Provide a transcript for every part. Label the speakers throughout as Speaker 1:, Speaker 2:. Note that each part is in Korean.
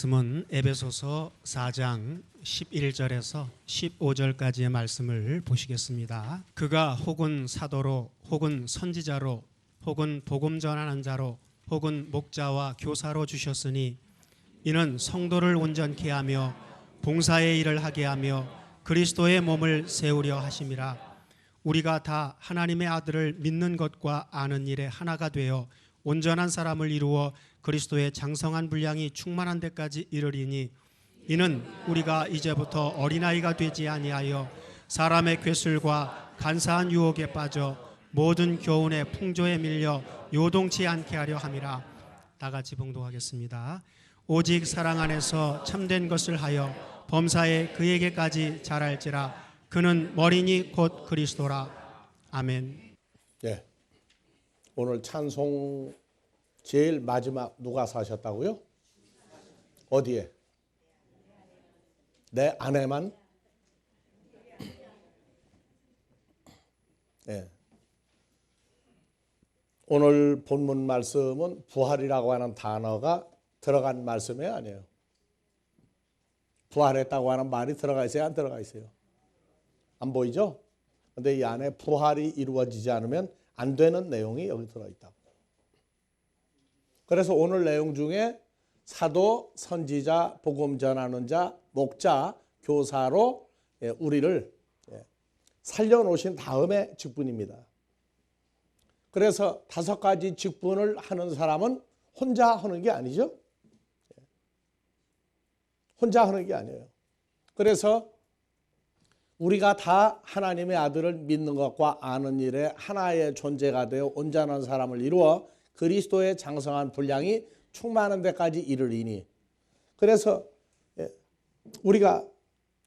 Speaker 1: 말씀은 에베소서 4장 11절에서 15절까지의 말씀을 보시겠습니다. 그가 혹은 사도로 혹은 선지자로 혹은 복음 전하는 자로 혹은 목자와 교사로 주셨으니 이는 성도를 온전케 하며 봉사의 일을 하게 하며 그리스도의 몸을 세우려 하심이라. 우리가 다 하나님의 아들을 믿는 것과 아는 일에 하나가 되어 온전한 사람을 이루어 그리스도의 장성한 분량이 충만한 데까지 이르리니 이는 우리가 이제부터 어린아이가 되지 아니하여 사람의 궤술과 간사한 유혹에 빠져 모든 교훈의 풍조에 밀려 요동치 않게 하려 함이라. 다 같이 봉독하겠습니다. 오직 사랑 안에서 참된 것을 하여 범사에 그에게까지 자랄지라. 그는 머리니 곧 그리스도라. 아멘.
Speaker 2: 네. 오늘 찬송 제일 마지막 누가 사셨다고요? 어디에? 내 안에만? 네. 오늘 본문 말씀은 부활이라고 하는 단어가 들어간 말씀이 아니에요. 부활했다고 하는 말이 들어가 있어요? 안 들어가 있어요? 안 보이죠? 근데 이 안에 부활이 이루어지지 않으면 안 되는 내용이 여기 들어있다고. 그래서 오늘 내용 중에 사도, 선지자, 복음 전하는 자, 목자, 교사로 우리를 살려놓으신 다음의 직분입니다. 그래서 5가지 직분을 하는 사람은 혼자 하는 게 아니죠. 혼자 하는 게 아니에요. 그래서 우리가 다 하나님의 아들을 믿는 것과 아는 일에 하나의 존재가 되어 온전한 사람을 이루어 그리스도의 장성한 분량이 충만한 데까지 이르리니. 그래서 우리가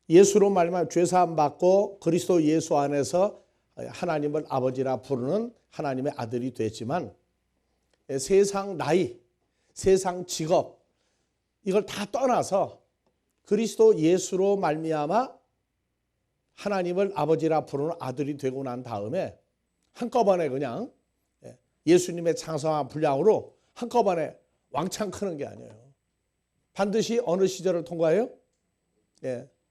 Speaker 2: 예수로 말미암아 죄사함 받고 그리스도 예수 안에서 하나님을 아버지라 부르는 하나님의 아들이 됐지만 세상 나이, 세상 직업 이걸 다 떠나서 그리스도 예수로 말미암아 하나님을 아버지라 부르는 아들이 되고 난 다음에 한꺼번에 그냥 예수님의 장성한 분량으로 한꺼번에 왕창 크는 게 아니에요. 반드시 어느 시절을 통과해요?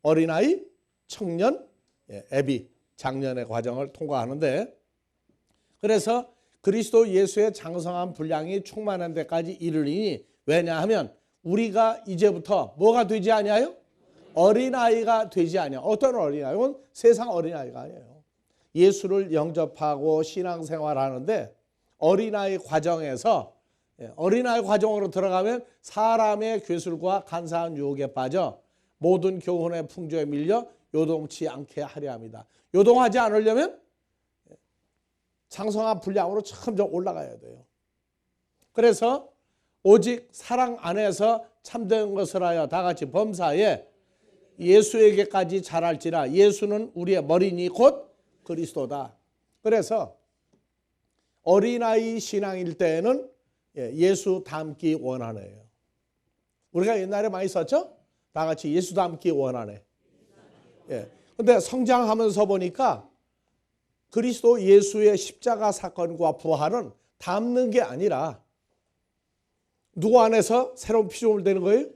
Speaker 2: 어린아이, 청년, 애비, 장년의 과정을 통과하는데, 그래서 그리스도 예수의 장성한 분량이 충만한 데까지 이르리니, 왜냐하면 우리가 이제부터 뭐가 되지 아니하여? 어린아이가 되지 아니하여. 어떤 어린아이는 세상 어린아이가 아니에요. 예수를 영접하고 신앙생활하는데 어린아이 과정에서 어린아이 과정으로 들어가면 사람의 궤술과 간사한 유혹에 빠져 모든 교훈의 풍조에 밀려 요동치 않게 하려 합니다. 요동하지 않으려면 장성한 분량으로 점점 올라가야 돼요. 그래서 오직 사랑 안에서 참된 것을 하여 다 같이 범사에 예수에게까지 자랄지라. 예수는 우리의 머리니 곧 그리스도다. 그래서 어린아이 신앙일 때에는 예수 닮기 원하네요. 우리가 옛날에 많이 썼죠? 다 같이 예수 닮기 원하네. 근데 성장하면서 보니까 그리스도 예수의 십자가 사건과 부활은 닮는 게 아니라 누구 안에서 새로운 피조물 되는 거예요?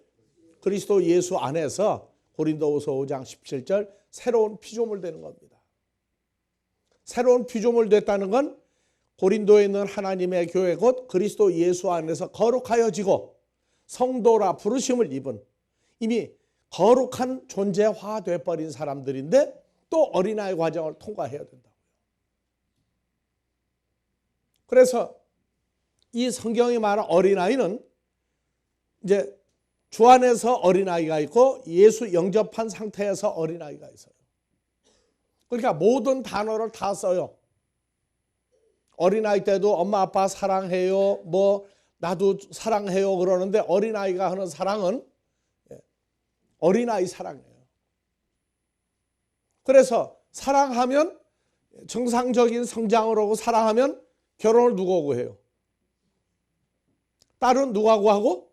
Speaker 2: 그리스도 예수 안에서 고린도후서 5장 17절 새로운 피조물 되는 겁니다. 새로운 피조물 됐다는 건 고린도에 있는 하나님의 교회 곧 그리스도 예수 안에서 거룩하여지고 성도라 부르심을 입은 이미 거룩한 존재화 돼버린 사람들인데 또 어린아이 과정을 통과해야 된다고요. 그래서 이 성경이 말하는 어린아이는 이제 주 안에서 어린아이가 있고 예수 영접한 상태에서 어린아이가 있어요. 그러니까 모든 단어를 다 써요. 어린아이 때도 엄마 아빠 사랑해요, 뭐 나도 사랑해요 그러는데 어린아이가 하는 사랑은 어린아이 사랑이에요. 그래서 사랑하면 정상적인 성장을 하고 사랑하면 결혼을 누구하고 해요? 딸은 누구하고 하고?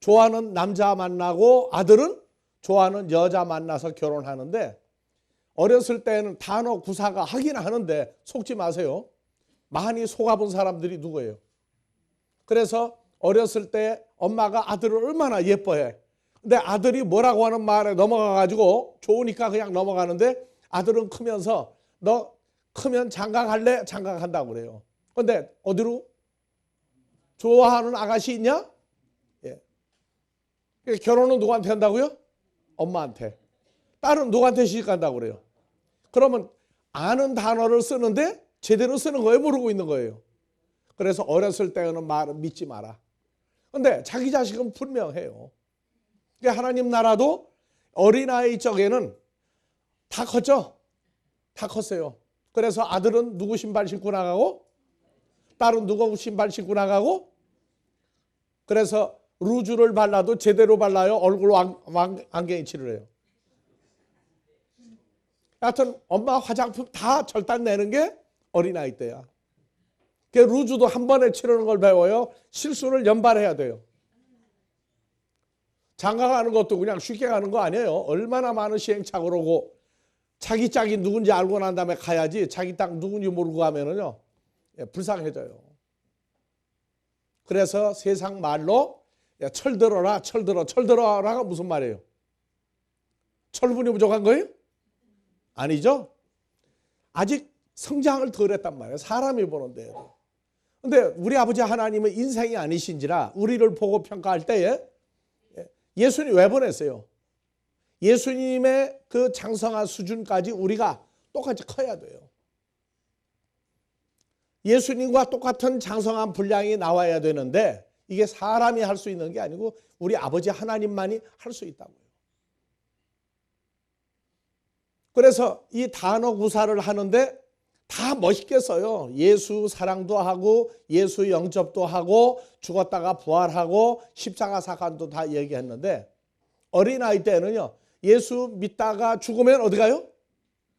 Speaker 2: 좋아하는 남자 만나고 아들은 좋아하는 여자 만나서 결혼하는데 어렸을 때는 단어 구사가 하긴 하는데 속지 마세요. 많이 속아본 사람들이 누구예요? 그래서 어렸을 때 엄마가 아들을 얼마나 예뻐해. 근데 아들이 뭐라고 하는 말에 넘어가가지고 좋으니까 그냥 넘어가는데 아들은 크면서 너 크면 장가 갈래? 장가 간다고 그래요. 근데 어디로? 좋아하는 아가씨 있냐? 예. 결혼은 누구한테 한다고요? 엄마한테. 딸은 누구한테 시집 간다고 그래요? 그러면 아는 단어를 쓰는데 제대로 쓰는 거예요? 모르고 있는 거예요? 그래서 어렸을 때는 말은 믿지 마라. 근데 자기 자식은 분명해요. 그러니까 하나님 나라도 어린아이 쪽에는 다 컸죠? 다 컸어요. 그래서 아들은 누구 신발 신고 나가고 딸은 누구 신발 신고 나가고 그래서 루즈를 발라도 제대로 발라요? 얼굴 안경이 칠을 해요? 하여튼 엄마 화장품 다 절단 내는 게 어린아이 때야. 그 루즈도 한 번에 칠하는 걸 배워요. 실수를 연발해야 돼요. 장가 가는 것도 그냥 쉽게 가는 거 아니에요. 얼마나 많은 시행착오를 오고 자기 짝이 누군지 알고 난 다음에 가야지 자기 딱 누군지 모르고 가면은요 불쌍해져요. 그래서 세상 말로 야, 철들어라 철들어라가 무슨 말이에요? 철분이 부족한 거예요? 아니죠. 아직 성장을 덜 했단 말이에요. 사람이 보는데. 근데 우리 아버지 하나님은 인생이 아니신지라 우리를 보고 평가할 때에 예수님 왜 보냈어요? 예수님의 그 장성한 수준까지 우리가 똑같이 커야 돼요. 예수님과 똑같은 장성한 분량이 나와야 되는데 이게 사람이 할 수 있는 게 아니고 우리 아버지 하나님만이 할 수 있다고요. 그래서 이 단어 구사를 하는데 다 멋있게 써요. 예수 사랑도 하고 예수 영접도 하고 죽었다가 부활하고 십자가 사건도 다 얘기했는데 어린아이 때는요. 예수 믿다가 죽으면 어디 가요?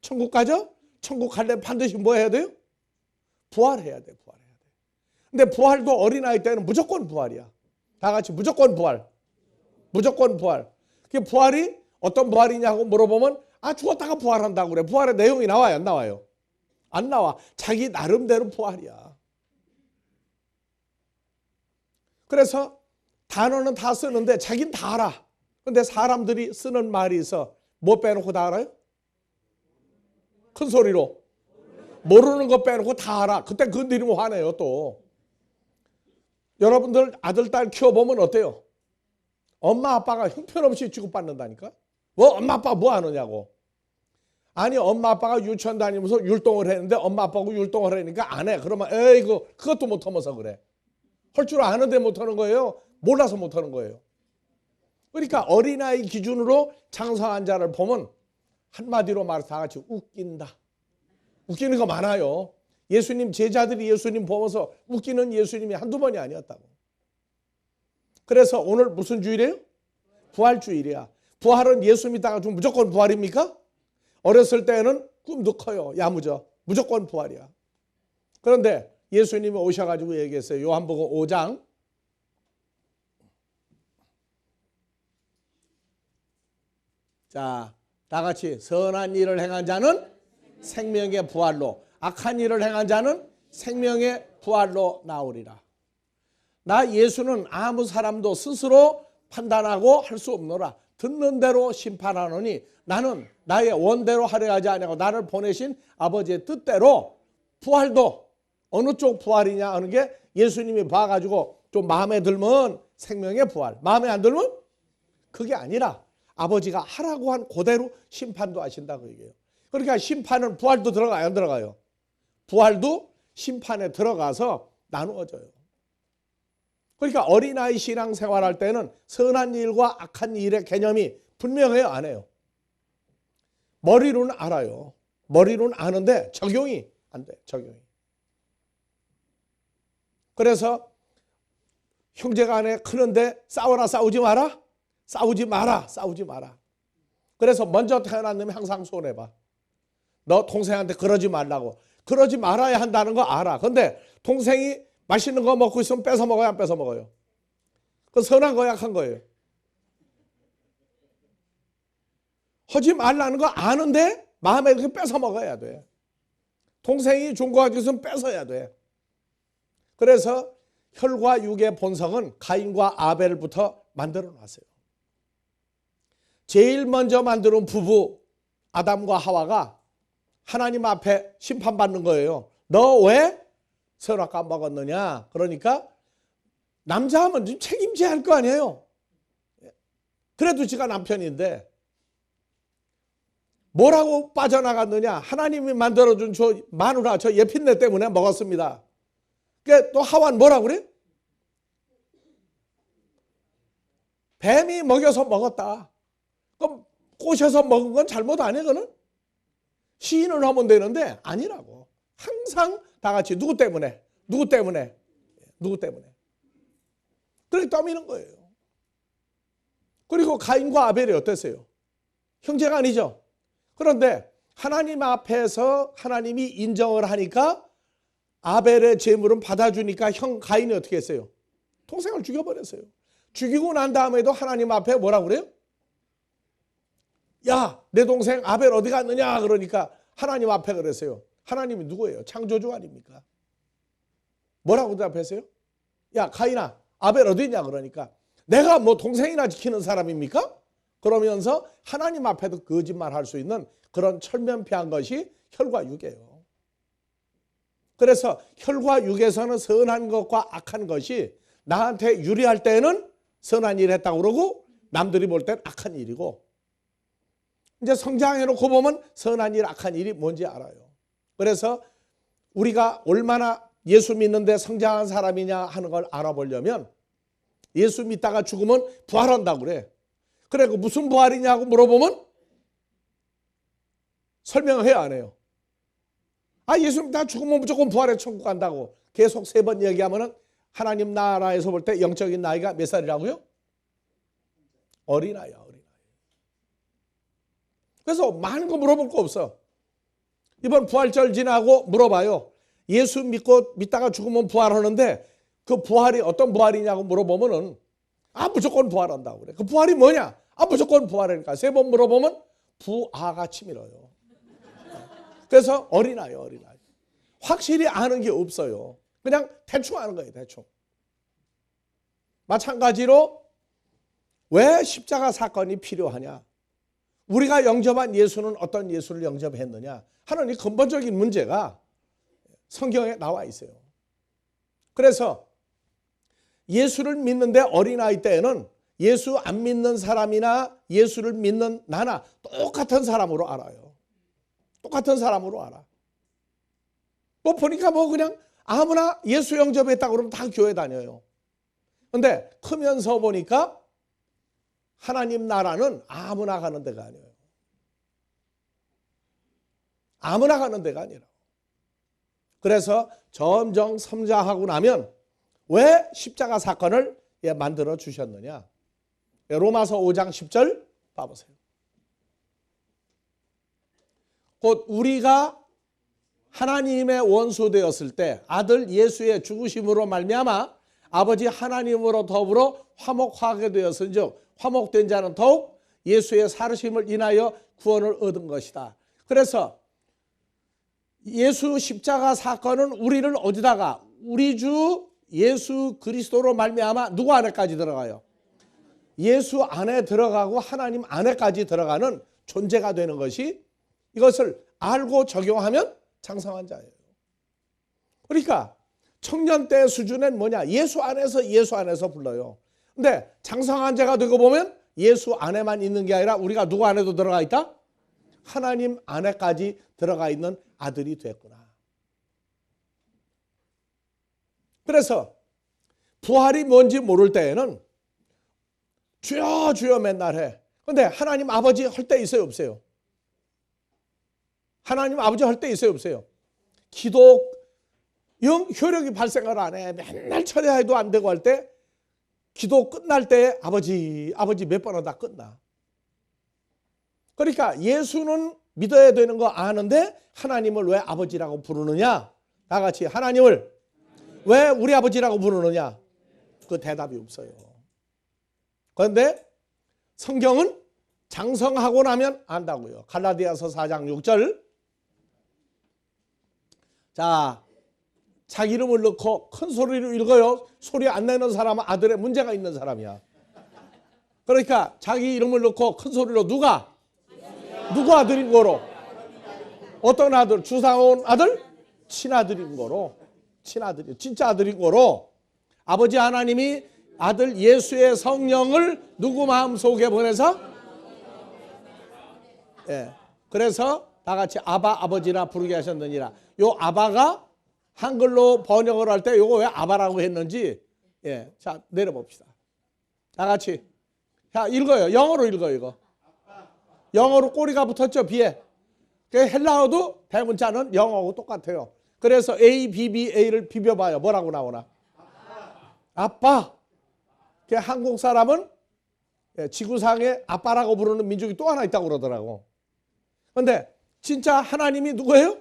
Speaker 2: 천국 가죠? 천국 가려면 반드시 뭐 해야 돼요? 부활해야 돼. 부활해야 돼. 근데 부활도 어린아이 때는 무조건 부활이야. 다 같이 무조건 부활. 무조건 부활. 그 부활이 어떤 부활이냐고 물어보면 아 죽었다가 부활한다고 그래. 부활의 내용이 나와요? 안 나와요? 안 나와. 자기 나름대로 부활이야. 그래서 단어는 다 쓰는데 자기는 다 알아. 근데 사람들이 쓰는 말이 있어. 뭐 빼놓고 다 알아요? 큰 소리로. 모르는 거 빼놓고 다 알아. 그때 건드리면 화내요 또. 여러분들 아들 딸 키워보면 어때요? 엄마 아빠가 형편없이 취급받는다니까. 뭐 엄마 아빠 뭐 하느냐고. 아니 엄마 아빠가 유치원 다니면서 율동을 했는데 엄마 아빠하고 율동을 하니까 안 해. 그러면 에이 그것도 못하면서 그래. 할 줄 아는데 못하는 거예요? 몰라서 못하는 거예요. 그러니까 어린아이 기준으로 장성한 자를 보면 한마디로 말해서 다 같이 웃긴다. 웃기는 거 많아요. 예수님 제자들이 예수님 보면서 웃기는 예수님이 한두 번이 아니었다고. 그래서 오늘 무슨 주일이에요? 부활주일이야. 부활은 예수 믿다가 좀 무조건 부활입니까? 어렸을 때는 꿈도 커요. 야무져. 무조건 부활이야. 그런데 예수님이 오셔가지고 얘기했어요. 요한복음 5장. 자, 다 같이 선한 일을 행한 자는 생명의 부활로, 악한 일을 행한 자는 생명의 부활로 나오리라. 나 예수는 아무 사람도 스스로 판단하고 할 수 없노라. 듣는 대로 심판하노니 나는 나의 원대로 하려 하지 아니하고 나를 보내신 아버지의 뜻대로 부활도 어느 쪽 부활이냐 하는 게 예수님이 봐가지고 좀 마음에 들면 생명의 부활, 마음에 안 들면 그게 아니라 아버지가 하라고 한 그대로 심판도 하신다고 얘기해요. 그러니까 심판은 부활도 들어가요, 안 들어가요? 부활도 심판에 들어가서 나누어져요. 그러니까 어린아이 신앙생활할 때는 선한 일과 악한 일의 개념이 분명해요, 안 해요? 머리로는 알아요. 머리로는 아는데 적용이 안 돼, 적용이. 그래서 형제간에 크는데 싸워라 싸우지 마라? 싸우지 마라 싸우지 마라. 그래서 먼저 태어난 놈이 항상 손해봐. 너 동생한테 그러지 말라고. 그러지 말아야 한다는 거 알아. 근데 동생이 맛있는 거 먹고 있으면 뺏어 먹어요, 안 뺏어 먹어요? 그 선한 거야, 약한 거예요? 하지 말라는 거 아는데 마음에 이렇게 뺏어 먹어야 돼. 동생이 좋은 거 가지고 있으면 뺏어야 돼. 그래서 혈과 육의 본성은 가인과 아벨부터 만들어 놨어요. 제일 먼저 만드는 부부 아담과 하와가 하나님 앞에 심판받는 거예요. 너 왜 선악과 먹었느냐? 그러니까 남자하면 좀 책임져야 할 거 아니에요. 그래도 지가 남편인데 뭐라고 빠져나갔느냐? 하나님이 만들어준 저 마누라, 저 예핀네 때문에 먹었습니다. 그러니까 또 하와는 뭐라고 그래? 뱀이 먹여서 먹었다. 그럼 꼬셔서 먹은 건 잘못 아니에요, 그거는? 시인을 하면 되는데 아니라고. 항상 다 같이 누구 때문에? 누구 때문에? 누구 때문에? 그렇게 떠미는 거예요. 그리고 가인과 아벨이 어땠어요? 형제가 아니죠. 그런데 하나님 앞에서 하나님이 인정을 하니까 아벨의 제물은 받아주니까 형 가인이 어떻게 했어요? 동생을 죽여버렸어요. 죽이고 난 다음에도 하나님 앞에 뭐라고 그래요? 야, 내 동생 아벨 어디 갔느냐? 그러니까 하나님 앞에 그랬어요. 하나님이 누구예요? 창조주 아닙니까? 뭐라고 대답했어요? 야, 가인아, 아벨 어디 있냐? 그러니까 내가 뭐 동생이나 지키는 사람입니까? 그러면서 하나님 앞에도 거짓말할 수 있는 그런 철면피한 것이 혈과 육이에요. 그래서 혈과 육에서는 선한 것과 악한 것이 나한테 유리할 때는 선한 일 했다고 그러고 남들이 볼 땐 악한 일이고 이제 성장해놓고 보면 선한 일, 악한 일이 뭔지 알아요. 그래서 우리가 얼마나 예수 믿는데 성장한 사람이냐 하는 걸 알아보려면 예수 믿다가 죽으면 부활한다고 그래. 그래, 그 무슨 부활이냐고 물어보면 설명을 해요, 안 해요? 아, 예수 믿다가 죽으면 무조건 부활해 천국 간다고 계속 3번 얘기하면은 하나님 나라에서 볼 때 영적인 나이가 몇 살이라고요? 어린아이야, 어린아이. 그래서 많은 거 물어볼 거 없어. 이번 부활절 지나고 물어봐요. 예수 믿다가 죽으면 부활하는데 그 부활이 어떤 부활이냐고 물어보면은 아, 무조건 부활한다고 그래. 그 부활이 뭐냐? 아, 무조건 부활하니까 3번 물어보면 부아가 치밀어요. 그래서 어린아이, 어린아이. 확실히 아는 게 없어요. 그냥 대충 아는 거예요, 대충. 마찬가지로 왜 십자가 사건이 필요하냐? 우리가 영접한 예수는 어떤 예수를 영접했느냐 하는 이 근본적인 문제가 성경에 나와 있어요. 그래서 예수를 믿는데 어린아이 때에는 예수 안 믿는 사람이나 예수를 믿는 나나 똑같은 사람으로 알아요. 똑같은 사람으로 알아. 뭐 보니까 뭐 그냥 아무나 예수 영접했다 그러면 다 교회 다녀요. 근데 크면서 보니까 하나님 나라는 아무나 가는 데가 아니에요. 아무나 가는 데가 아니라. 그래서 점점 성장하고 나면 왜 십자가 사건을 만들어 주셨느냐? 로마서 5장 10절 봐보세요. 곧 우리가 하나님의 원수 되었을 때 아들 예수의 죽으심으로 말미암아 아버지 하나님으로 더불어 화목하게 되었은즉 화목된 자는 더욱 예수의 살으심을 인하여 구원을 얻은 것이다. 그래서 예수 십자가 사건은 우리를 어디다가 우리 주 예수 그리스도로 말미암아 누구 안에까지 들어가요? 예수 안에 들어가고 하나님 안에까지 들어가는 존재가 되는 것이 이것을 알고 적용하면 장성한 자예요. 그러니까 청년 때 수준은 뭐냐? 예수 안에서 불러요. 근데 장성한 자가 되고 보면 예수 안에만 있는 게 아니라 우리가 누구 안에도 들어가 있다? 하나님 안에까지 들어가 있는 아들이 됐구나. 그래서 부활이 뭔지 모를 때에는 주여 주여 맨날 해. 근데 하나님 아버지 할 때 있어요, 없어요? 하나님 아버지 할 때 있어요, 없어요? 기도 영 효력이 발생을 안 해. 맨날 철야해도 안 되고 할 때 기도 끝날 때 아버지 몇 번 하다 끝나. 그러니까 예수는 믿어야 되는 거 아는데 하나님을 왜 아버지라고 부르느냐? 다 같이 하나님을 왜 우리 아버지라고 부르느냐? 그 대답이 없어요. 그런데 성경은 장성하고 나면 안다고요. 갈라디아서 4장 6절. 자, 자기 이름을 넣고 큰 소리로 읽어요. 소리 안 내는 사람은 아들에 문제가 있는 사람이야. 그러니까 자기 이름을 넣고 큰 소리로 누구 아들인 거로? 어떤 아들? 주사온 아들? 친아들인 거로. 친아들이 진짜 아들인 거로 아버지 하나님이 아들 예수의 성령을 누구 마음속에 보내서 그래서 다 같이 아바 아버지라 부르게 하셨느니라. 요 아바가 한글로 번역을 할 때 요거 왜 아바라고 했는지 자 내려봅시다. 다 같이 자 읽어요. 영어로 읽어요. 이거 영어로 꼬리가 붙었죠. B에. 헬라어도 대문자는 영어하고 똑같아요. 그래서 A, B, B, A를 비벼봐요. 뭐라고 나오나? 아빠. 한국 사람은 지구상에 아빠라고 부르는 민족이 또 하나 있다고 그러더라고. 그런데 진짜 하나님이 누구예요?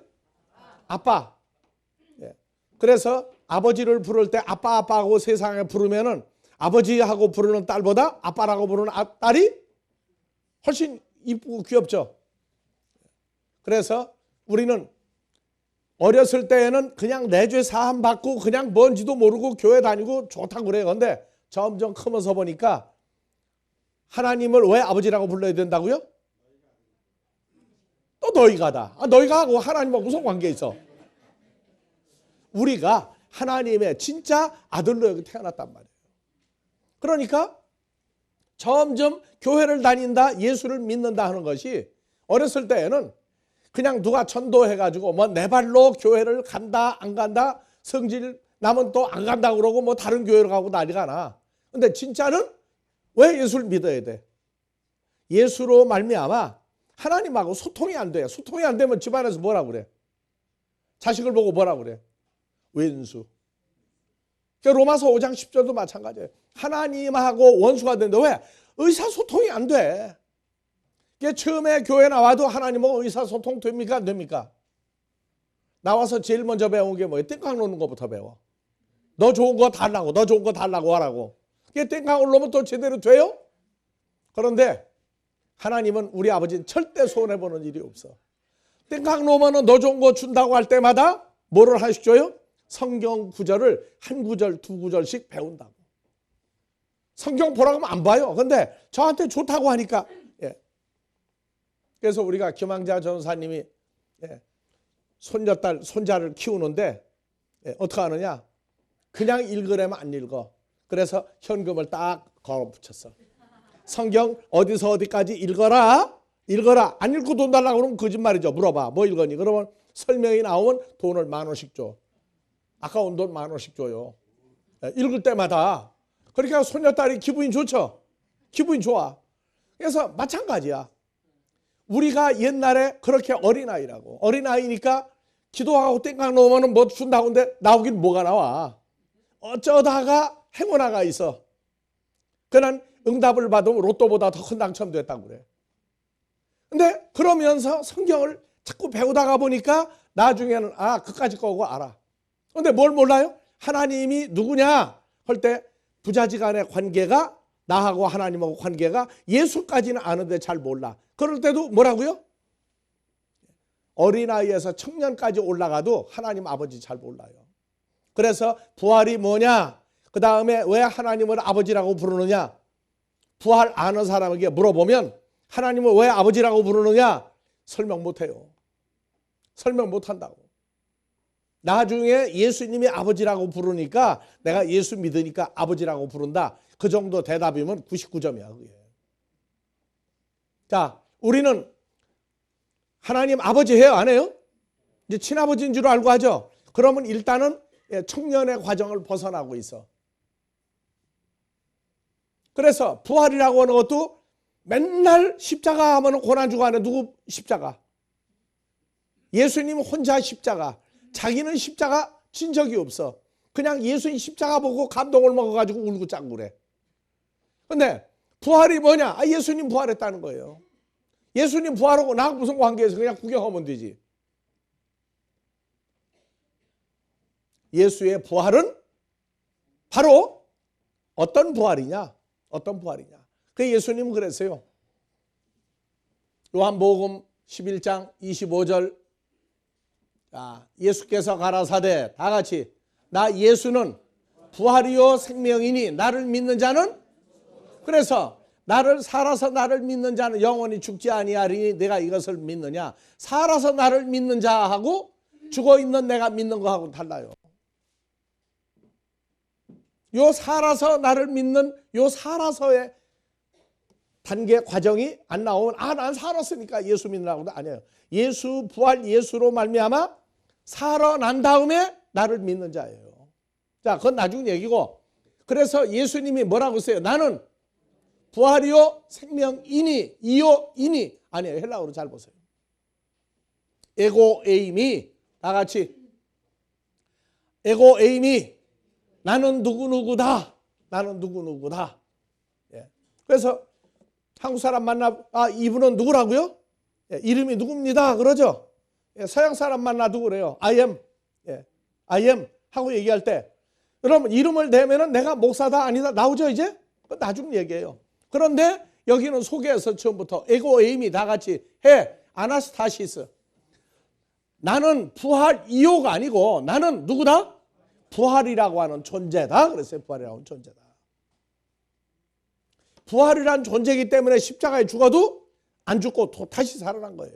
Speaker 2: 아빠. 그래서 아버지를 부를 때 아빠 아빠하고 세상에 부르면은 아버지하고 부르는 딸보다 아빠라고 부르는 딸이 훨씬 이쁘고 귀엽죠. 그래서 우리는 어렸을 때에는 그냥 내 죄 사함 받고 그냥 뭔지도 모르고 교회 다니고 좋다고 그래요. 그런데 점점 크면서 보니까 하나님을 왜 아버지라고 불러야 된다고요? 또 너희가다. 너희가 하고 하나님하고 무슨 관계 있어? 우리가 하나님의 진짜 아들로 여기 태어났단 말이에요. 그러니까 점점 교회를 다닌다, 예수를 믿는다 하는 것이 어렸을 때에는 그냥 누가 전도해가지고 뭐 내 발로 교회를 간다 안 간다 성질 남은 또 안 간다 그러고 뭐 다른 교회로 가고 난리가 나. 근데 진짜는 왜 예수를 믿어야 돼? 예수로 말미암아 하나님하고 소통이 안 돼. 소통이 안 되면 집안에서 뭐라 그래? 자식을 보고 뭐라 그래? 왼수. 로마서 5장 10절도 마찬가지예요. 하나님하고 원수가 되는데 왜? 의사소통이 안 돼. 처음에 교회 나와도 하나님하고 의사소통 됩니까? 안 됩니까? 나와서 제일 먼저 배운 게 뭐예요? 땡깡 놓는 것부터 배워. 너 좋은 거 달라고, 너 좋은 거 달라고 하라고. 땡깡을 놓으면 또 제대로 돼요? 그런데 하나님은 우리 아버지는 절대 손해보는 일이 없어. 땡깡 놓으면 너 좋은 거 준다고 할 때마다 뭐를 하시죠요? 성경 구절을 한 구절, 두 구절씩 배운다고. 성경 보라고 하면 안 봐요. 근데 저한테 좋다고 하니까. 그래서 우리가 김항자 전사님이 손녀딸, 손자를 키우는데 어떻게 하느냐? 그냥 읽으려면 안 읽어. 그래서 현금을 딱 걸어 붙였어. 성경 어디서 어디까지 읽어라. 읽어라. 안 읽고 돈 달라고 그러면 거짓말이죠. 물어봐. 뭐 읽었니? 그러면 설명이 나오면 돈을 10,000원씩 줘. 아까운 돈 10,000원씩 줘요. 읽을 때마다. 그러니까 손녀딸이 기분이 좋죠. 기분이 좋아. 그래서 마찬가지야. 우리가 옛날에 그렇게 어린아이라고. 어린아이니까 기도하고 땡깡 놓으면 뭐 준다고 하는데 나오긴 뭐가 나와. 어쩌다가 행운아가 있어. 그는 응답을 받으면 로또보다 더 큰 당첨됐다고 그래. 근데 그러면서 성경을 자꾸 배우다가 보니까 나중에는 그까짓 거고 알아. 근데 뭘 몰라요? 하나님이 누구냐 할 때 부자지간의 관계가 나하고 하나님하고 관계가 예수까지는 아는데 잘 몰라. 그럴 때도 뭐라고요? 어린아이에서 청년까지 올라가도 하나님 아버지 잘 몰라요. 그래서 부활이 뭐냐? 그 다음에 왜 하나님을 아버지라고 부르느냐? 부활 아는 사람에게 물어보면 하나님을 왜 아버지라고 부르느냐? 설명 못해요. 설명 못한다고. 나중에 예수님이 아버지라고 부르니까 내가 예수 믿으니까 아버지라고 부른다. 그 정도 대답이면 99점이야. 그게. 자, 우리는 하나님 아버지 해요? 안 해요? 이제 친아버지인 줄 알고 하죠? 그러면 일단은 청년의 과정을 벗어나고 있어. 그래서 부활이라고 하는 것도 맨날 십자가 하면 고난주가 하는 누구 십자가? 예수님 혼자 십자가. 자기는 십자가 진 적이 없어. 그냥 예수님 십자가 보고 감동을 먹어가지고 울고 짱 그래. 근데 부활이 뭐냐? 예수님 부활했다는 거예요. 예수님 부활하고 나하고 무슨 관계에서 그냥 구경하면 되지. 예수의 부활은 바로 어떤 부활이냐? 어떤 부활이냐? 그 예수님은 그랬어요. 요한복음 11장 25절. 자, 예수께서 가라사대 다 같이 나 예수는 부활이요 생명이니 나를 믿는 자는, 그래서 나를 살아서 나를 믿는 자는 영원히 죽지 아니하리니 내가 이것을 믿느냐. 살아서 나를 믿는 자하고 죽어있는 내가 믿는 거하고 달라요. 요 살아서 나를 믿는 요 살아서의 단계 과정이 안 나오면 난 살았으니까 예수 믿으라고도 아니에요. 예수 부활 예수로 말미암아 살아난 다음에 나를 믿는 자예요. 자, 그건 나중 얘기고. 그래서 예수님이 뭐라고 했어요? 나는 부활이요 생명이니 이요 이니, 아니에요. 헬라어로 잘 보세요. 에고 에이미, 다 같이 에고 에이미, 나는 누구누구다. 나는 누구누구다. 예. 그래서 한국 사람 만나 이분은 누구라고요? 예, 이름이 누굽니다 그러죠. 예, 서양 사람 만나도 그래요. I am, 예, I am 하고 얘기할 때 여러분 이름을 대면은 내가 목사다 아니다 나오죠. 이제 나중 얘기해요. 그런데 여기는 소개해서 처음부터 에고 에임이 다 같이 해. 아나스타시스, 나는 부활이요가 아니고 나는 누구다? 부활이라고 하는 존재다. 그랬어요. 부활이라고 하는 존재다. 부활이란 존재이기 때문에 십자가에 죽어도 안 죽고 다시 살아난 거예요.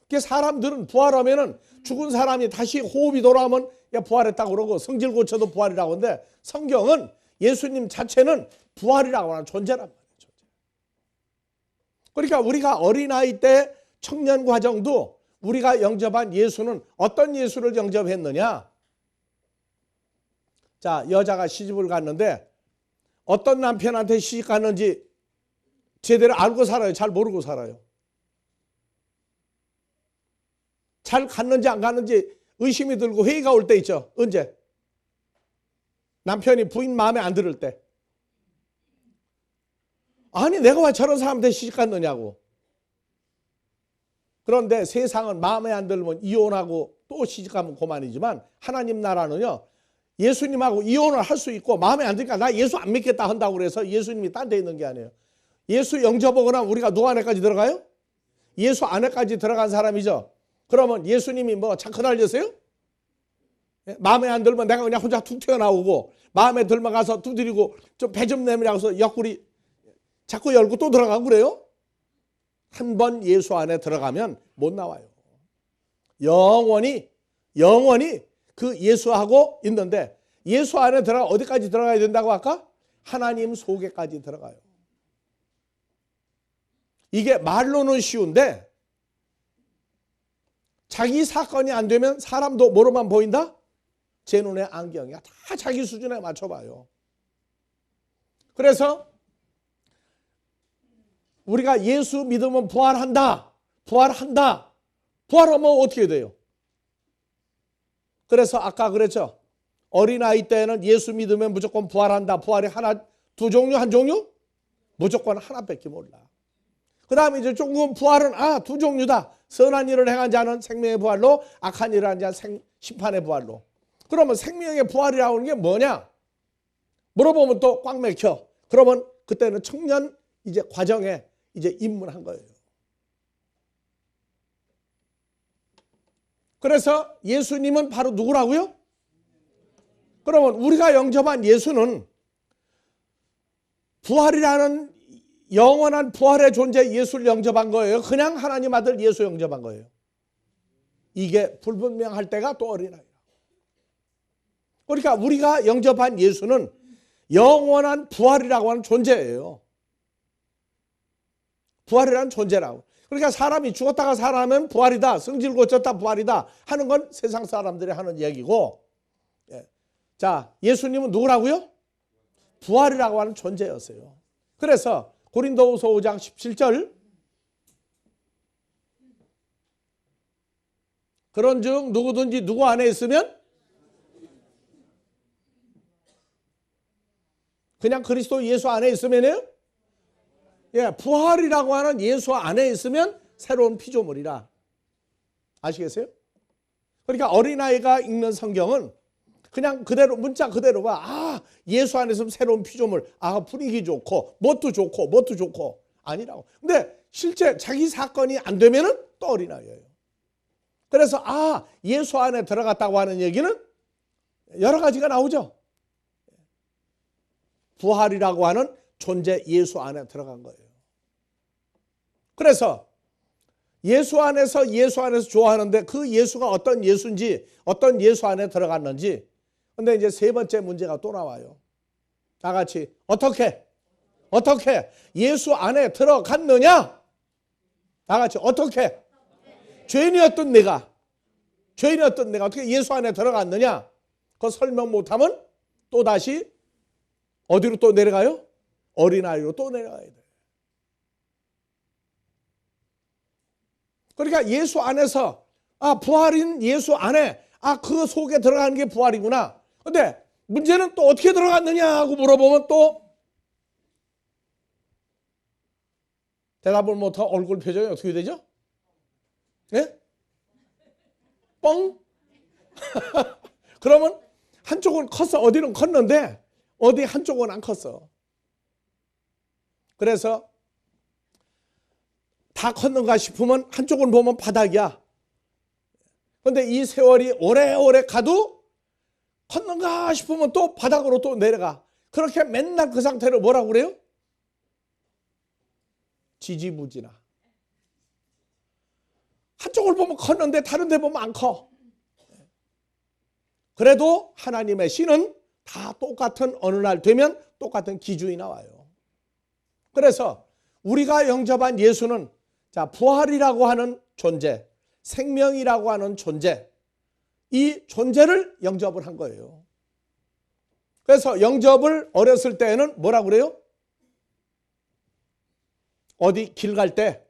Speaker 2: 그게 사람들은 부활하면은 죽은 사람이 다시 호흡이 돌아오면 부활했다고 그러고 성질 고쳐도 부활이라고 하는데, 성경은 예수님 자체는 부활이라고 하는 존재란 말이에요. 존재. 그러니까 우리가 어린아이 때 청년 과정도 우리가 영접한 예수는 어떤 예수를 영접했느냐. 자, 여자가 시집을 갔는데 어떤 남편한테 시집 갔는지 제대로 알고 살아요? 잘 모르고 살아요? 잘 갔는지 안 갔는지 의심이 들고 회의가 올 때 있죠. 언제? 남편이 부인 마음에 안 들을 때. 아니 내가 왜 저런 사람한테 시집 갔느냐고. 그런데 세상은 마음에 안 들면 이혼하고 또 시집 가면 그만이지만 하나님 나라는요, 예수님하고 이혼을 할 수 있고 마음에 안 드니까 나 예수 안 믿겠다 한다고 그래서 예수님이 딴 데 있는 게 아니에요. 예수 영접하거나 우리가 누구 안에까지 들어가요? 예수 안에까지 들어간 사람이죠. 그러면 예수님이 뭐 자꾸 날렸어요? 마음에 안 들면 내가 그냥 혼자 툭 튀어나오고, 마음에 들면 가서 두드리고 좀 배 좀 내밀라고 해서 옆구리 자꾸 열고 또 들어가고 그래요? 한 번 예수 안에 들어가면 못 나와요. 영원히 그 예수하고 있는데, 예수 안에 들어가 어디까지 들어가야 된다고 아까? 하나님 속에까지 들어가요. 이게 말로는 쉬운데 자기 사건이 안 되면 사람도 뭐로만 보인다? 제 눈에 안경이야. 다 자기 수준에 맞춰봐요. 그래서 우리가 예수 믿으면 부활한다. 부활하면 어떻게 돼요? 그래서 아까 그랬죠. 어린아이 때는 예수 믿으면 무조건 부활한다. 부활이 하나, 두 종류, 한 종류? 무조건 하나밖에 몰라. 그 다음에 이제 조금 부활은 두 종류다. 선한 일을 행한 자는 생명의 부활로, 악한 일을 한 자는 심판의 부활로. 그러면 생명의 부활이라고 하는 게 뭐냐? 물어보면 또 꽉 막혀. 그러면 그때는 청년 이제 과정에 이제 입문한 거예요. 그래서 예수님은 바로 누구라고요? 그러면 우리가 영접한 예수는 부활이라는 영원한 부활의 존재 예수를 영접한 거예요. 그냥 하나님 아들 예수 영접한 거예요. 이게 불분명할 때가 또 어린아이라. 그러니까 우리가 영접한 예수는 영원한 부활이라고 하는 존재예요. 부활이라는 존재라고. 그러니까 사람이 죽었다가 살아나면 부활이다, 성질 고쳤다 부활이다 하는 건 세상 사람들이 하는 얘기고, 자, 예수님은 누구라고요? 부활이라고 하는 존재였어요. 그래서 고린도후서 5장 17절, 그런즉 누구든지 누구 안에 있으면, 그냥 그리스도 예수 안에 있으면요, 부활이라고 하는 예수 안에 있으면 새로운 피조물이라. 아시겠어요? 그러니까 어린아이가 읽는 성경은 그냥 그대로 문자 그대로 봐. 예수 안에 있으면 새로운 피조물. 분위기 좋고 뭣도 좋고 아니라고. 근데 실제 자기 사건이 안 되면은 또 어린아이예요. 그래서 예수 안에 들어갔다고 하는 얘기는 여러 가지가 나오죠. 부활이라고 하는 존재 예수 안에 들어간 거예요. 그래서 예수 안에서 좋아하는데 그 예수가 어떤 예수인지, 어떤 예수 안에 들어갔는지. 근데 이제 세 번째 문제가 또 나와요. 다 같이 어떻게 예수 안에 들어갔느냐? 다 같이 어떻게? 죄인이었던 내가 어떻게 예수 안에 들어갔느냐? 그거 설명 못하면 또 다시 어디로 또 내려가요? 어린아이로 또 내려가야 돼요. 그러니까 예수 안에서 부활인 예수 안에 그 속에 들어가는 게 부활이구나. 근데 문제는 또 어떻게 들어갔느냐 하고 물어보면 또 대답을 못하고 얼굴 표정이 어떻게 되죠? 예? 뻥? 그러면 한쪽은 컸어. 어디는 컸는데 어디 한쪽은 안 컸어. 그래서 다 컸는가 싶으면 한쪽은 보면 바닥이야. 그런데 이 세월이 오래오래 가도 컸는가 싶으면 또 바닥으로 또 내려가. 그렇게 맨날 그 상태를 뭐라고 그래요? 지지부진하. 한쪽을 보면 컸는데 다른 데 보면 안 커. 그래도 하나님의 신은 다 똑같은 어느 날 되면 똑같은 기준이 나와요. 그래서 우리가 영접한 예수는 부활이라고 하는 존재, 생명이라고 하는 존재, 이 존재를 영접을 한 거예요. 그래서 영접을 어렸을 때에는 뭐라고 그래요? 어디 길 갈 때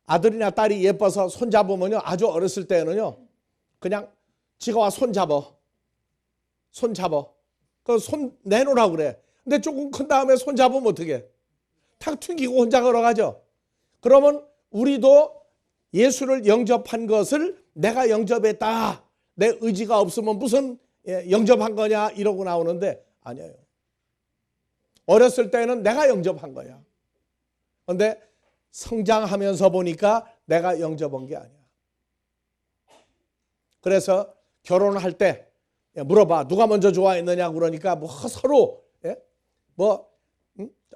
Speaker 2: 아들이나 딸이 예뻐서 손잡으면요, 아주 어렸을 때는요, 그냥 지가 와 손잡어. 그 손 내놓으라고 그래. 근데 조금 큰 다음에 손잡으면 어떻게? 탁 튕기고 혼자 걸어가죠. 그러면 우리도 예수를 영접한 것을 내가 영접했다. 내 의지가 없으면 무슨 영접한 거냐 이러고 나오는데 아니에요. 어렸을 때는 내가 영접한 거야. 그런데 성장하면서 보니까 내가 영접한 게 아니야. 그래서 결혼할 때 물어봐. 누가 먼저 좋아했느냐고 그러니까 뭐 서로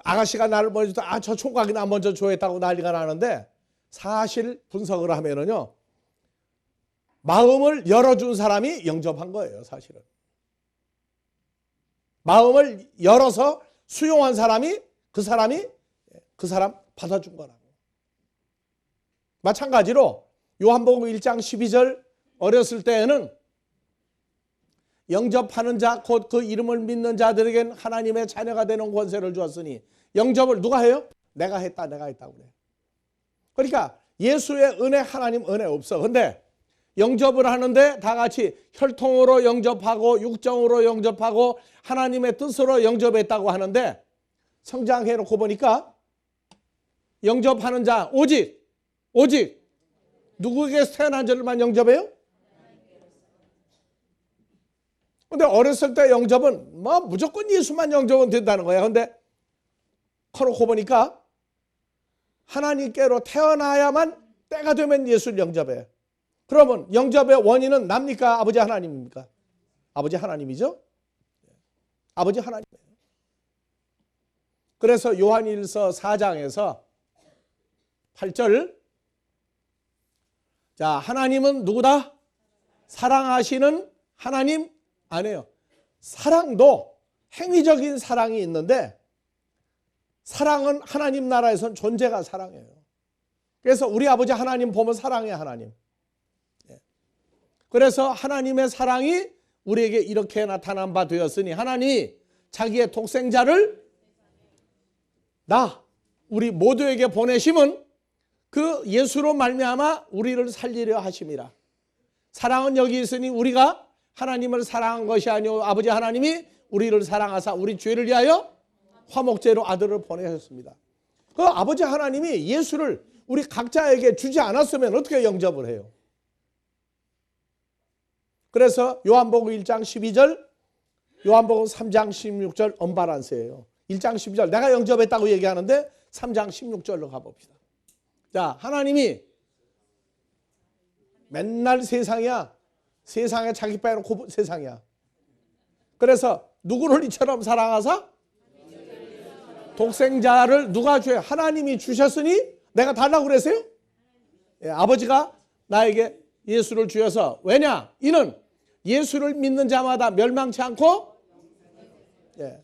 Speaker 2: 아가씨가 나를 먼저 저 총각이 나 먼저 좋아했다고 난리가 나는데 사실 분석을 하면은요. 마음을 열어준 사람이 영접한 거예요. 사실은. 마음을 열어서 수용한 사람이 그 사람 받아준 거라고. 마찬가지로 요한복음 1장 12절 어렸을 때에는 영접하는 자 곧 그 이름을 믿는 자들에겐 하나님의 자녀가 되는 권세를 주었으니 영접을 누가 해요? 내가 했다고 그래. 그러니까 예수의 은혜, 하나님 은혜 없어. 근데 영접을 하는데 다 같이 혈통으로 영접하고 육정으로 영접하고 하나님의 뜻으로 영접했다고 하는데 성장해놓고 보니까 영접하는 자 오직 누구에게서 태어난 자들만 영접해요? 근데 어렸을 때 영접은 무조건 예수만 영접은 된다는 거야. 근데 커놓고 보니까 하나님께로 태어나야만 때가 되면 예수를 영접해. 그러면 영접의 원인은 납니까? 아버지 하나님입니까? 아버지 하나님이죠? 아버지 하나님이에요. 그래서 요한일서 4장에서 8절 하나님은 누구다? 사랑하시는 하나님 아니에요. 사랑도 행위적인 사랑이 있는데 사랑은 하나님 나라에선 존재가 사랑이에요. 그래서 우리 아버지 하나님 보면 사랑의 하나님. 그래서 하나님의 사랑이 우리에게 이렇게 나타난 바 되었으니 하나님이 자기의 독생자를 우리 모두에게 보내심은 그 예수로 말미암아 우리를 살리려 하심이라. 사랑은 여기 있으니 우리가 하나님을 사랑한 것이 아니오 아버지 하나님이 우리를 사랑하사 우리 죄를 위하여 화목제로 아들을 보내셨습니다. 그 아버지 하나님이 예수를 우리 각자에게 주지 않았으면 어떻게 영접을 해요? 그래서 요한복음 1장 12절, 요한복음 3장 16절 언바란스예요. 1장 12절 내가 영접했다고 얘기하는데 3장 16절로 가봅시다. 하나님이 맨날 세상에 자기 빼놓고 세상이야. 그래서 누구를 이처럼 사랑하사? 독생자를 누가 줘요? 하나님이 주셨으니 내가 달라고 그랬어요? 예, 아버지가 나에게 예수를 주셔서, 왜냐? 이는 예수를 믿는 자마다 멸망치 않고, 예.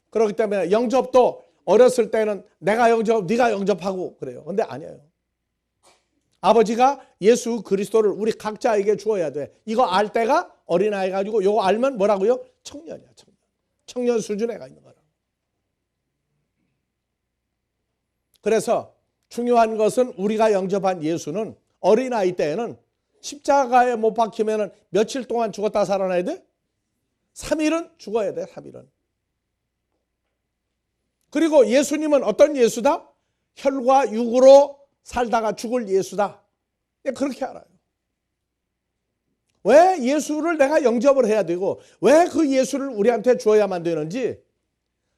Speaker 2: 그렇기 때문에 영접도 어렸을 때는 내가 영접, 네가 영접하고 그래요. 근데 아니에요. 아버지가 예수 그리스도를 우리 각자에게 주어야 돼. 이거 알 때가 어린아이 가지고 이거 알면 뭐라고요? 청년이야, 청년. 청년 수준에 가 있는 거라. 그래서 중요한 것은 우리가 영접한 예수는 어린아이 때에는 십자가에 못 박히면 며칠 동안 죽었다 살아나야 돼? 3일은 죽어야 돼, 3일은. 그리고 예수님은 어떤 예수다? 혈과 육으로 살다가 죽을 예수다. 그렇게 알아요. 왜 예수를 내가 영접을 해야 되고 왜 그 예수를 우리한테 주어야만 되는지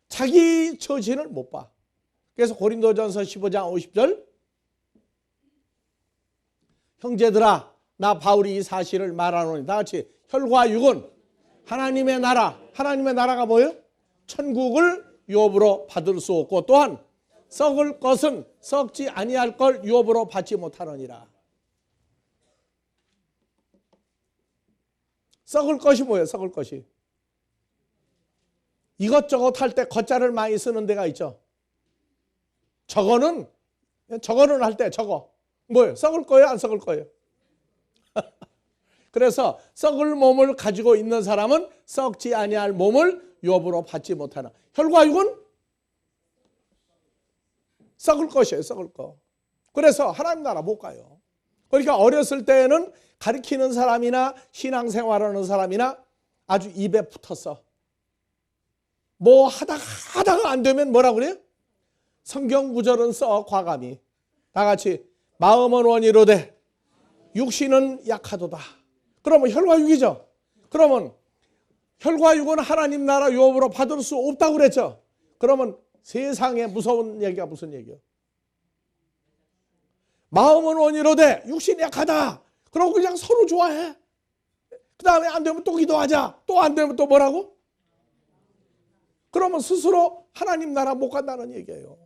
Speaker 2: 자기 처신을 못 봐. 그래서 고린도전서 15장 50절, 형제들아 나 바울이 이 사실을 말하노니, 다 같이 혈과 육은 하나님의 나라. 하나님의 나라가 뭐예요? 천국을 유업으로 받을 수 없고 또한 썩을 것은 썩지 아니할 걸 유업으로 받지 못하느니라. 썩을 것이 뭐예요? 썩을 것이 이것저것 할 때 겉자를 많이 쓰는 데가 있죠. 저거는 할 때 저거 뭐예요? 썩을 거예요? 안 썩을 거예요? 그래서 썩을 몸을 가지고 있는 사람은 썩지 아니할 몸을 유업으로 받지 못하나. 혈과 육은 썩을 것이에요. 썩을 거. 그래서 하나님 나라 못 가요. 그러니까 어렸을 때는 가르치는 사람이나 신앙생활하는 사람이나 아주 입에 붙었어. 뭐 하다가 안 되면 뭐라고 그래요? 성경 구절은 써 과감히. 다 같이 마음은 원이로되 육신은 약하도다. 그러면 혈과 육이죠. 그러면 혈과 육은 하나님 나라 유업으로 받을 수 없다고 그랬죠. 그러면 세상에 무서운 얘기가 무슨 얘기예요? 마음은 원이로되 육신이 약하다. 그러고 그냥 서로 좋아해. 그 다음에 안 되면 또 기도하자. 또 안 되면 또 뭐라고? 그러면 스스로 하나님 나라 못 간다는 얘기예요.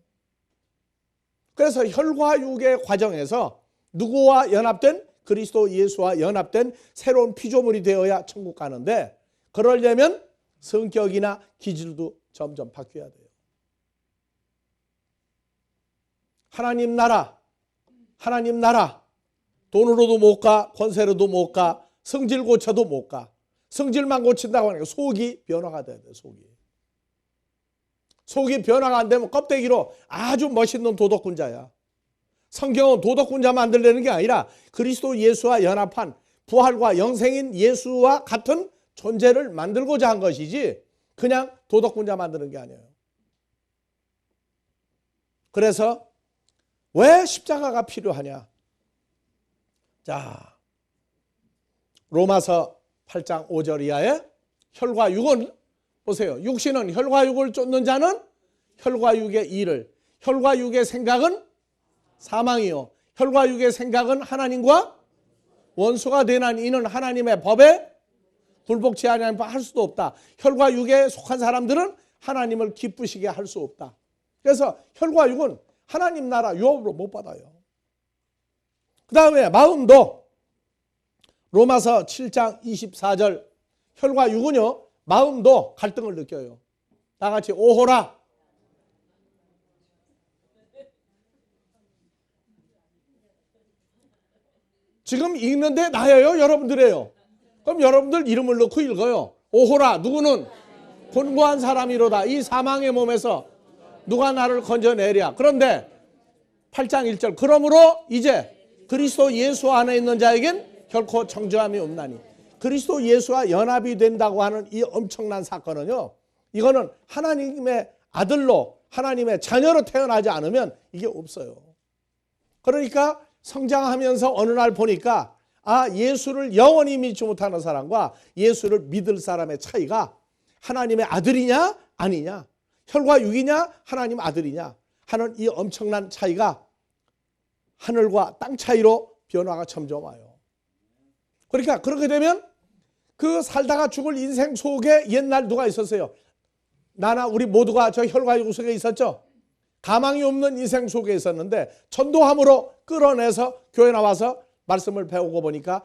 Speaker 2: 그래서 혈과 육의 과정에서 누구와 연합된? 그리스도 예수와 연합된 새로운 피조물이 되어야 천국 가는데, 그러려면 성격이나 기질도 점점 바뀌어야 돼요. 하나님 나라 돈으로도 못 가, 권세로도 못 가, 성질 고쳐도 못 가. 성질만 고친다고 하니까 속이 변화가 돼야 돼. 속이 변화가 안 되면 껍데기로 아주 멋있는 도덕군자야. 성경은 도덕군자 만들려는 게 아니라 그리스도 예수와 연합한 부활과 영생인 예수와 같은 존재를 만들고자 한 것이지 그냥 도덕군자 만드는 게 아니에요. 그래서 왜 십자가가 필요하냐? 자, 로마서 8장 5절 이하에 혈과 육은 보세요. 육신은 혈과 육을 쫓는 자는 혈과 육의 일을, 혈과 육의 생각은 사망이요 혈과 육의 생각은 하나님과 원수가 되나니 이는 하나님의 법에 불복치 아니하면 할 수도 없다. 혈과 육에 속한 사람들은 하나님을 기쁘시게 할 수 없다. 그래서 혈과 육은 하나님 나라 유업으로 못 받아요. 그 다음에 마음도 로마서 7장 24절 혈과 육은요 마음도 갈등을 느껴요. 다 같이 오호라. 지금 읽는데 나예요? 여러분들이에요? 그럼 여러분들 이름을 넣고 읽어요. 오호라 누구는 곤고한 사람이로다. 이 사망의 몸에서 누가 나를 건져내랴. 그런데 8장 1절 그러므로 이제 그리스도 예수 안에 있는 자에겐 결코 정죄함이 없나니. 그리스도 예수와 연합이 된다고 하는 이 엄청난 사건은요, 이거는 하나님의 아들로 하나님의 자녀로 태어나지 않으면 이게 없어요. 그러니까 성장하면서 어느 날 보니까 예수를 영원히 믿지 못하는 사람과 예수를 믿을 사람의 차이가 하나님의 아들이냐 아니냐, 혈과 육이냐 하나님 아들이냐 하는 이 엄청난 차이가 하늘과 땅 차이로 변화가 점점 와요. 그러니까 그렇게 되면 그 살다가 죽을 인생 속에 옛날 누가 있었어요? 나나 우리 모두가 저 혈과육 속에 있었죠. 가망이 없는 인생 속에 있었는데 전도함으로 끌어내서 교회 나와서 말씀을 배우고 보니까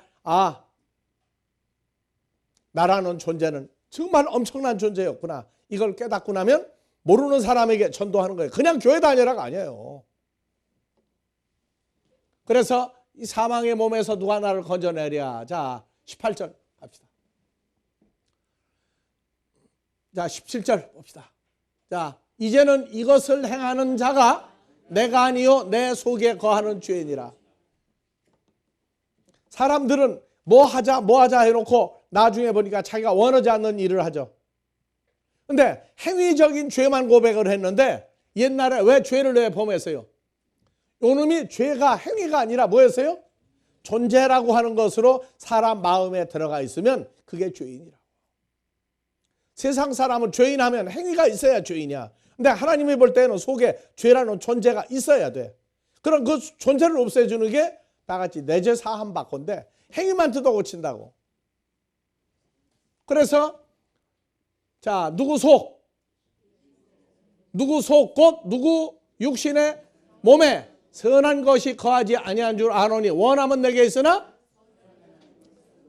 Speaker 2: 나라는 존재는 정말 엄청난 존재였구나. 이걸 깨닫고 나면 모르는 사람에게 전도하는 거예요. 그냥 교회 다녀라가 아니에요. 그래서 이 사망의 몸에서 누가 나를 건져내랴. 자, 18절 갑시다. 자, 17절 봅시다. 자, 이제는 이것을 행하는 자가 내가 아니요 내 속에 거하는 죄인이라. 사람들은 뭐 하자 해놓고 나중에 보니까 자기가 원하지 않는 일을 하죠. 근데 행위적인 죄만 고백을 했는데 옛날에 왜 죄를 왜 범했어요? 요놈이 죄가 행위가 아니라 뭐였어요? 존재라고 하는 것으로 사람 마음에 들어가 있으면 그게 죄인이라고. 세상 사람은 죄인하면 행위가 있어야 죄인이야. 근데 하나님이 볼 때는 속에 죄라는 존재가 있어야 돼. 그럼 그 존재를 없애주는 게 나같이 내 죄 사함 받건데 행위만 뜯어 고친다고. 그래서 자, 누구 속 곧 누구 육신의 몸에 선한 것이 거하지 아니한 줄 아노니 원하면 내게 있으나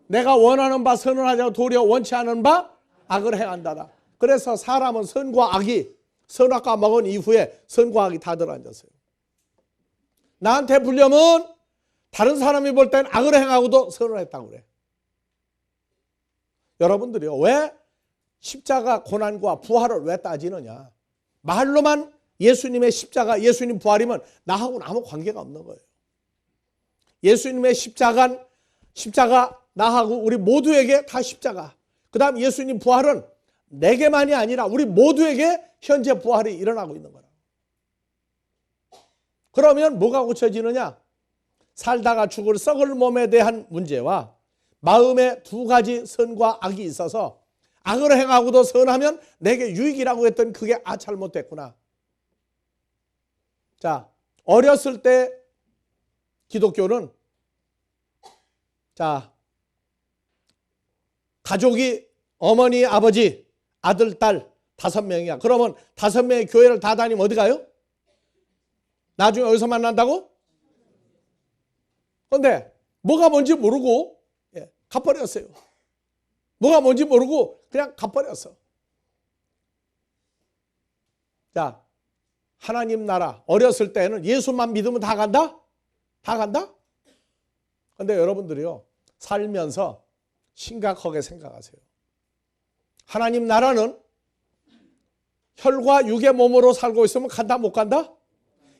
Speaker 2: 내가 원하는 바 선을 하자고 도리어 원치 않은 바 악을 행한다다. 그래서 사람은 선과 악이 선악과 먹은 이후에 선과 악이 다 들어앉았어요. 나한테 불려면 다른 사람이 볼 땐 악을 행하고도 선을 했다고 그래. 여러분들이요, 왜 십자가 고난과 부활을 왜 따지느냐? 말로만 예수님의 십자가, 예수님 부활이면 나하고는 아무 관계가 없는 거예요. 예수님의 십자가 나하고 우리 모두에게 다 십자가. 그 다음 예수님 부활은 내게만이 아니라 우리 모두에게 현재 부활이 일어나고 있는 거라. 그러면 뭐가 고쳐지느냐? 살다가 죽을 썩을 몸에 대한 문제와 마음에 두 가지 선과 악이 있어서 악을 행하고도 선하면 내게 유익이라고 했던 그게 잘못됐구나. 자, 어렸을 때 기독교는 자, 가족이 어머니, 아버지, 아들, 딸 5명이야. 그러면 5명의 교회를 다 다니면 어디 가요? 나중에 어디서 만난다고? 그런데 뭐가 뭔지 모르고 가버렸어요. 뭐가 뭔지 모르고 그냥 가버렸어. 자, 하나님 나라 어렸을 때는 예수만 믿으면 다 간다? 다 간다? 그런데 여러분들이요, 살면서 심각하게 생각하세요. 하나님 나라는 혈과 육의 몸으로 살고 있으면 간다 못 간다?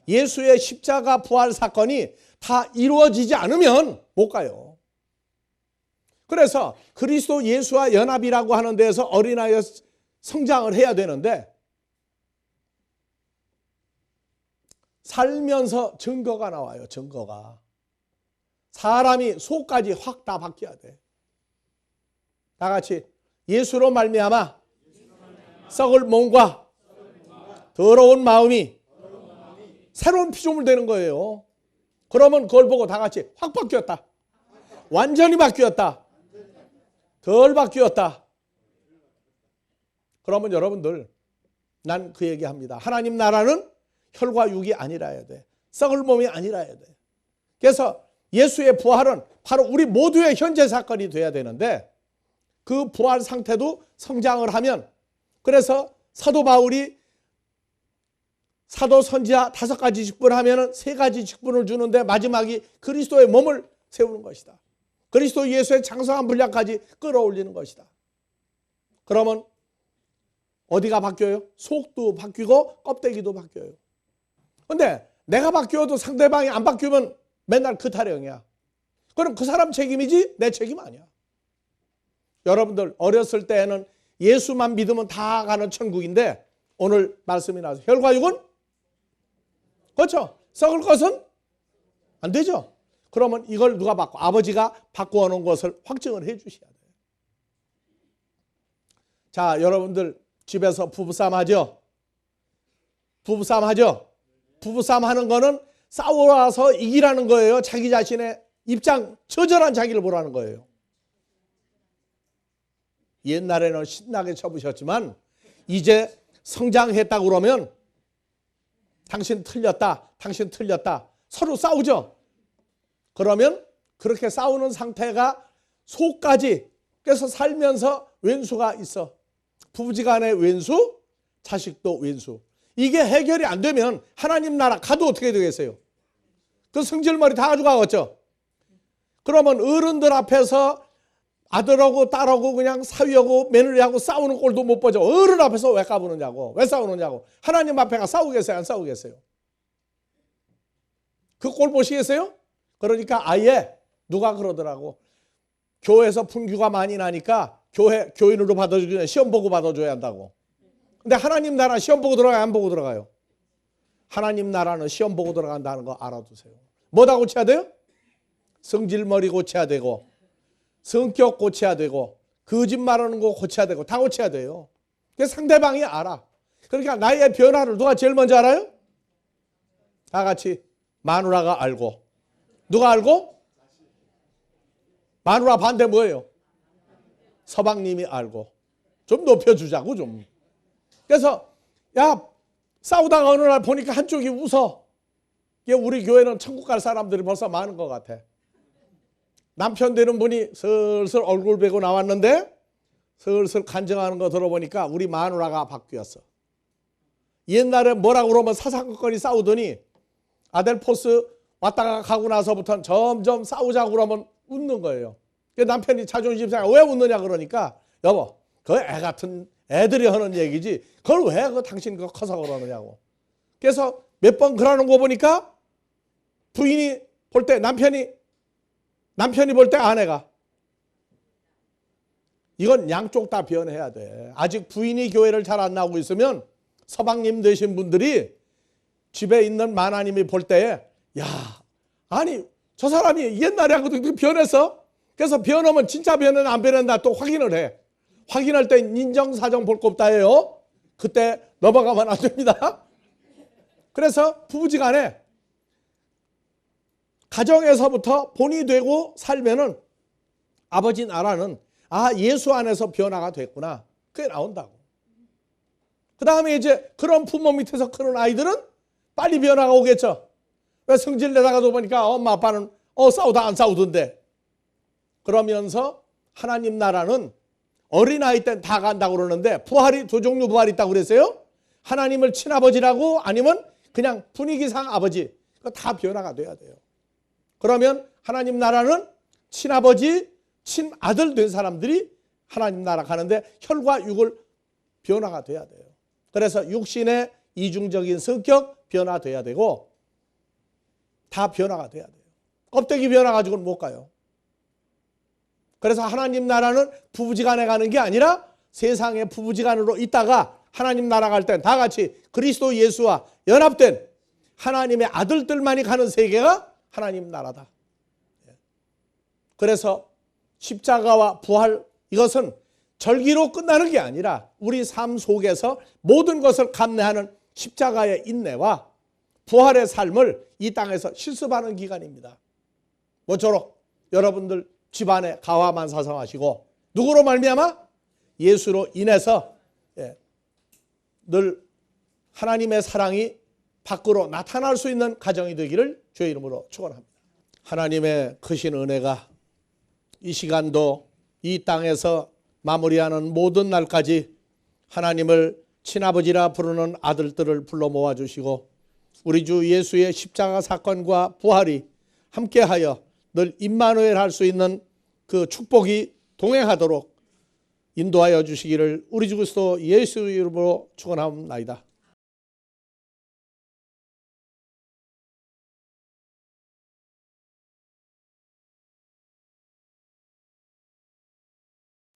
Speaker 2: 예수의 십자가 부활 사건이 다 이루어지지 않으면 못 가요. 그래서 그리스도 예수와 연합이라고 하는 데에서 어린아이가 성장을 해야 되는데 살면서 증거가 나와요. 증거가. 사람이 속까지 확 다 바뀌어야 돼. 다 같이 예수로 말미암아 썩을 몸과 더러운 마음이 새로운 피조물 되는 거예요. 그러면 그걸 보고 다 같이 확 바뀌었다. 완전히 바뀌었다. 덜 바뀌었다. 그러면 여러분들, 난 그 얘기합니다. 하나님 나라는 혈과 육이 아니라 해야 돼. 썩을 몸이 아니라 해야 돼. 그래서 예수의 부활은 바로 우리 모두의 현재 사건이 돼야 되는데 그 부활 상태도 성장을 하면, 그래서 사도 바울이 사도 선지자 5가지 직분을 하면 3가지 직분을 주는데 마지막이 그리스도의 몸을 세우는 것이다. 그리스도 예수의 장성한 분량까지 끌어올리는 것이다. 그러면 어디가 바뀌어요? 속도 바뀌고 껍데기도 바뀌어요. 그런데 내가 바뀌어도 상대방이 안 바뀌면 맨날 그 타령이야. 그럼 그 사람 책임이지 내 책임 아니야. 여러분들 어렸을 때에는 예수만 믿으면 다 가는 천국인데 오늘 말씀이 나와서 혈과 육은 그렇죠? 썩을 것은 안 되죠. 그러면 이걸 누가 바꿔? 아버지가 바꾸어 놓은 것을 확증을 해 주셔야 돼요. 자, 여러분들 집에서 부부싸움 하죠? 부부싸움 하죠? 부부싸움 하는 거는 싸워서 이기라는 거예요. 자기 자신의 입장, 처절한 자기를 보라는 거예요. 옛날에는 신나게 쳐부셨지만 이제 성장했다고 그러면 당신 틀렸다, 당신 틀렸다. 서로 싸우죠. 그러면 그렇게 싸우는 상태가 속까지 그래서 살면서 왼수가 있어. 부부지간에 왼수, 자식도 왼수. 이게 해결이 안 되면 하나님 나라 가도 어떻게 되겠어요? 그 성질머리 다 가져가겠죠. 그러면 어른들 앞에서 아들하고 딸하고 그냥 사위하고 며느리하고 싸우는 꼴도 못 보죠. 어른 앞에서 왜 까부느냐고, 왜 싸우느냐고. 하나님 앞에 가 싸우겠어요, 안 싸우겠어요? 그 꼴 보시겠어요? 그러니까 아예 누가 그러더라고. 교회에서 분규가 많이 나니까 교인으로 받아주면 시험 보고 받아줘야 한다고. 근데 하나님 나라 시험 보고 들어가요, 안 보고 들어가요? 하나님 나라는 시험 보고 들어간다는 거 알아두세요. 뭐다 고쳐야 돼요? 성질머리 고쳐야 되고, 성격 고쳐야 되고, 거짓말하는 거 고쳐야 되고, 다 고쳐야 돼요. 그래서 상대방이 알아. 그러니까 나의 변화를 누가 제일 먼저 알아요? 다 같이 마누라가 알고. 누가 알고? 마누라 반대 뭐예요? 서방님이 알고. 좀 높여주자고 좀. 그래서 야 싸우다가 어느 날 보니까 한쪽이 웃어. 우리 교회는 천국 갈 사람들이 벌써 많은 것 같아. 남편 되는 분이 슬슬 얼굴 베고 나왔는데 슬슬 간증하는 거 들어보니까 우리 마누라가 바뀌었어. 옛날에 뭐라고 그러면 사사건건이 싸우더니 아델 포스 왔다가 가고 나서부터는 점점 싸우자고 그러면 웃는 거예요. 남편이 자존심 상해. 왜 웃느냐 그러니까 여보 그 애 같은 애들이 하는 얘기지 그걸 왜 그 당신 그거 커서 그러느냐고. 그래서 몇 번 그러는 거 보니까 부인이 볼 때 남편이 볼 때 아내가. 이건 양쪽 다 변해야 돼. 아직 부인이 교회를 잘 안 나오고 있으면 서방님 되신 분들이 집에 있는 마나님이 볼 때에 야 아니 저 사람이 옛날에하고도 변했어. 그래서 변하면 진짜 변했나 안 변했나 또 확인을 해. 확인할 때 인정사정 볼 거 없다 해요. 그때 넘어가면 안 됩니다. 그래서 부부지간에 가정에서부터 본이 되고 살면은 아버지 나라는 아 예수 안에서 변화가 됐구나. 그게 나온다고. 그 다음에 이제 그런 부모 밑에서 크는 아이들은 빨리 변화가 오겠죠. 왜 성질 내다가도 보니까 엄마 아빠는 싸우다 안 싸우던데. 그러면서 하나님 나라는 어린아이 땐 다 간다고 그러는데 부활이 두 종류 부활이 있다고 그랬어요. 하나님을 친아버지라고 아니면 그냥 분위기상 아버지. 그거 다 변화가 돼야 돼요. 그러면 하나님 나라는 친아버지, 친아들 된 사람들이 하나님 나라 가는데 혈과 육을 변화가 돼야 돼요. 그래서 육신의 이중적인 성격 변화돼야 되고 다 변화가 돼야 돼요. 껍데기 변화 가지고는 못 가요. 그래서 하나님 나라는 부부지간에 가는 게 아니라 세상의 부부지간으로 있다가 하나님 나라 갈 땐 다 같이 그리스도 예수와 연합된 하나님의 아들들만이 가는 세계가 하나님 나라다. 그래서 십자가와 부활 이것은 절기로 끝나는 게 아니라 우리 삶 속에서 모든 것을 감내하는 십자가의 인내와 부활의 삶을 이 땅에서 실습하는 기간입니다. 모쪼록 여러분들 집안에 가화만사성하시고 누구로 말미암아? 예수로 인해서 늘 하나님의 사랑이 밖으로 나타날 수 있는 가정이 되기를 주의 이름으로 축원합니다. 하나님의 크신 은혜가 이 시간도 이 땅에서 마무리하는 모든 날까지 하나님을 친아버지라 부르는 아들들을 불러 모아주시고 우리 주 예수의 십자가 사건과 부활이 함께하여 늘 임마누엘 할 수 있는 그 축복이 동행하도록 인도하여 주시기를 우리 주 그리스도 예수 이름으로 축원하옵나이다.